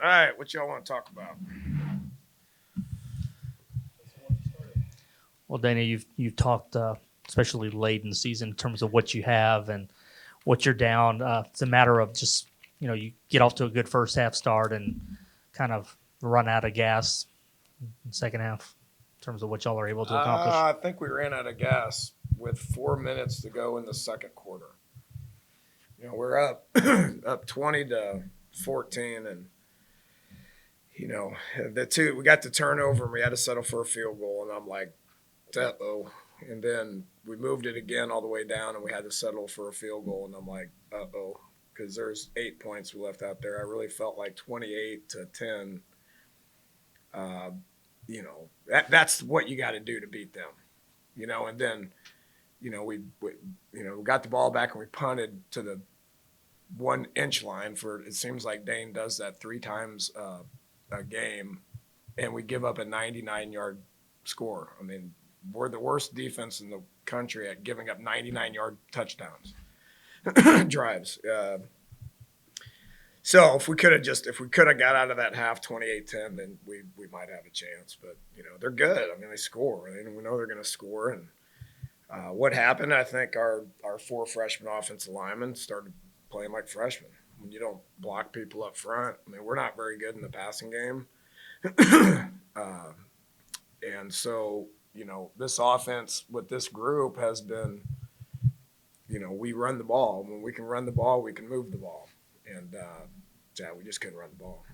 All right, what y'all want to talk about? Well, Dana, you've talked, especially late in the season, in terms of what you have and what you're down. It's a matter of just you get off to a good first half start and kind of run out of gas in the second half in terms of what y'all are able to accomplish. I think we ran out of gas with 4 minutes to go in the second quarter. We're up up 20-14, and the two we got the turnover and we had to settle for a field goal, and I'm like, uh oh. And then we moved it again all the way down, and we had to settle for a field goal, and I'm like, uh oh, because there's 8 points we left out there. I really felt like 28-10. Uh, that's what you got to do to beat them. And then we got the ball back and we punted to the 1 inch line. For it seems like Dane does that 3 times a game, and we give up a 99-yard score. I mean, we're the worst defense in the country at giving up 99-yard touchdowns drives. So if we could have got out of that half 28-10, then we might have a chance. But they're good. I mean, they score. We know they're going to score. And what happened? I think our 4 freshman offensive linemen started playing like freshmen. When you don't block people up front, I mean, we're not very good in the passing game. And so this offense with this group has been, we run the ball. When we can run the ball, we can move the ball. And we just couldn't run the ball.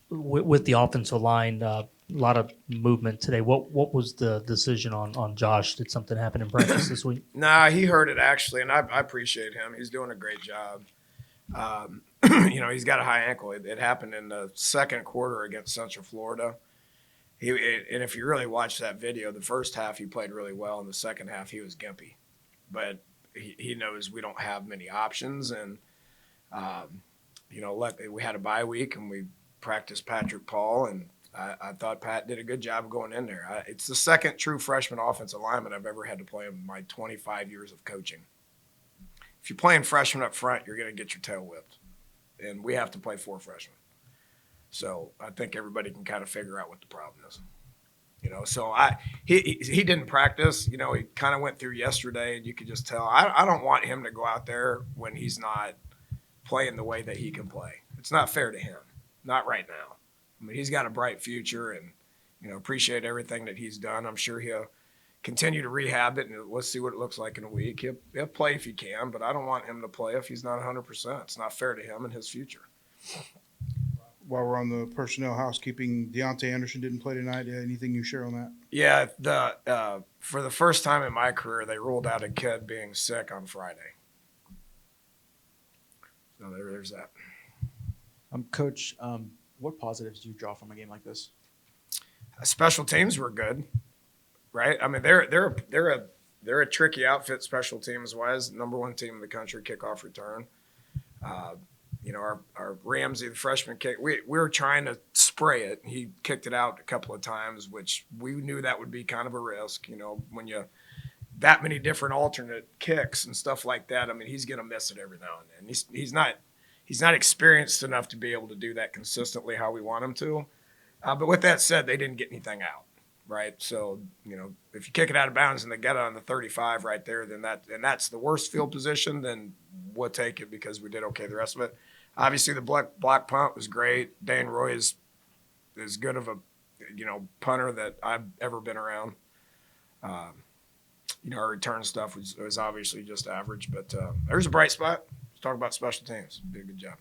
With the offensive line, a lot of movement today. What was the decision on Josh? Did something happen in practice this week? Nah, he heard it actually, and I appreciate him. He's doing a great job. He's got a high ankle. It happened in the second quarter against Central Florida. And if you really watch that video, the first half he played really well. In the second half, he was gimpy. But he knows we don't have many options. And, we had a bye week and we practiced Patrick Paul. And I thought Pat did a good job of going in there. It's the second true freshman offensive lineman I've ever had to play in my 25 years of coaching. If you're playing freshman up front, you're going to get your tail whipped. And we have to play 4 freshmen. So I think everybody can kind of figure out what the problem is. So he didn't practice. He kind of went through yesterday, and you could just tell. I don't want him to go out there when he's not playing the way that he can play. It's not fair to him. Not right now. I mean, he's got a bright future, and appreciate everything that he's done. I'm sure he'll continue to rehab it, and let's see what it looks like in a week. He'll play if he can, but I don't want him to play if he's not 100%. It's not fair to him and his future. While we're on the personnel housekeeping, Deontay Anderson didn't play tonight. Anything you share on that? Yeah, for the first time in my career, they ruled out a kid being sick on Friday. So there's that. Coach, what positives do you draw from a game like this? Special teams were good, right? I mean, they're a tricky outfit special teams wise. Number 1 team in the country kickoff return. Our Ramsey, the freshman kick, we were trying to spray it. He kicked it out a couple of times, which we knew that would be kind of a risk. When you that many different alternate kicks and stuff like that. I mean, he's going to miss it every now and then. He's not experienced enough to be able to do that consistently how we want him to. But with that said, they didn't get anything out, right? So if you kick it out of bounds and they get it on the 35 right there, then that's the worst field position. Then we'll take it because we did okay the rest of it. Obviously, the block punt was great. Dan Roy is as good of a punter that I've ever been around. Our return stuff was obviously just average, but there's a bright spot. Let's talk about special teams. Did a good job.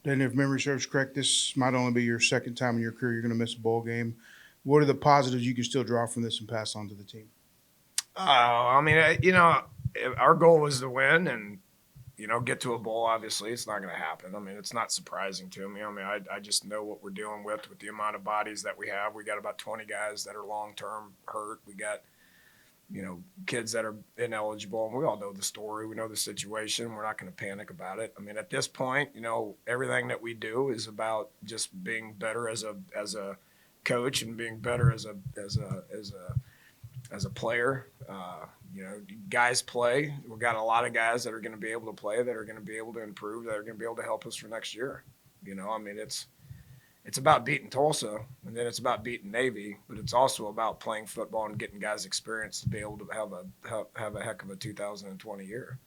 Then, if memory serves correct, this might only be your second time in your career you're going to miss a bowl game. What are the positives you can still draw from this and pass on to the team? I mean, our goal was to win and get to a bowl. Obviously, it's not going to happen. I mean, it's not surprising to me. I mean, I just know what we're dealing with the amount of bodies that we have. We got about 20 guys that are long-term hurt. We got, kids that are ineligible. And we all know the story. We know the situation. We're not going to panic about it. I mean, at this point, everything that we do is about just being better as a coach and being better as a player. Guys play. We've got a lot of guys that are going to be able to play, that are going to be able to improve, that are going to be able to help us for next year. You know, I mean, it's about beating Tulsa, and then it's about beating Navy, but it's also about playing football and getting guys experience to be able to have a heck of a 2020 year.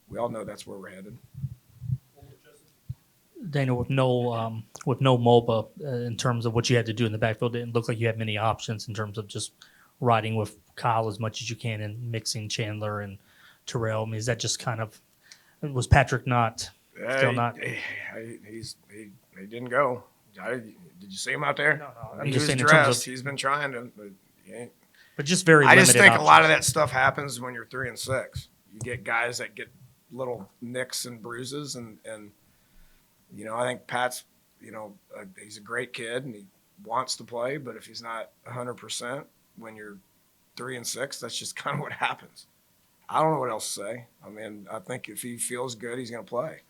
We all know that's where we're headed. Dana, with no MOBA, in terms of what you had to do in the backfield, it didn't look like you had many options in terms of just riding with Kyle as much as you can and mixing Chandler and Terrell. I mean, is that just kind of, was Patrick not still not? He didn't go. Did you see him out there? No. I'm He just was saying in terms dressed. of, He's been trying to, but he ain't. but just very. I just limited think options. a lot of that stuff happens when you're 3-6. You get guys that get little nicks and bruises, and you know, I think Pat's, you know, he's a great kid and he wants to play, but if he's not 100% when you're 3-6, that's just kind of what happens. I don't know what else to say. I mean, I think if he feels good, he's going to play.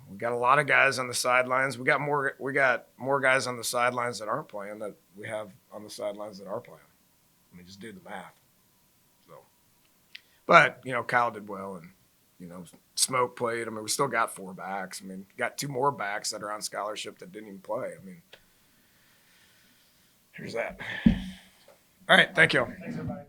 We got a lot of guys on the sidelines. We got more guys on the sidelines that aren't playing that we have on the sidelines that are playing. I mean, just do the math. So, but you know, Kyle did well, and you know, Smoke played. I mean, we still got 4 backs. I mean, got 2 more backs that are on scholarship that didn't even play. I mean, here's that. All right, thank you. Thanks, everybody.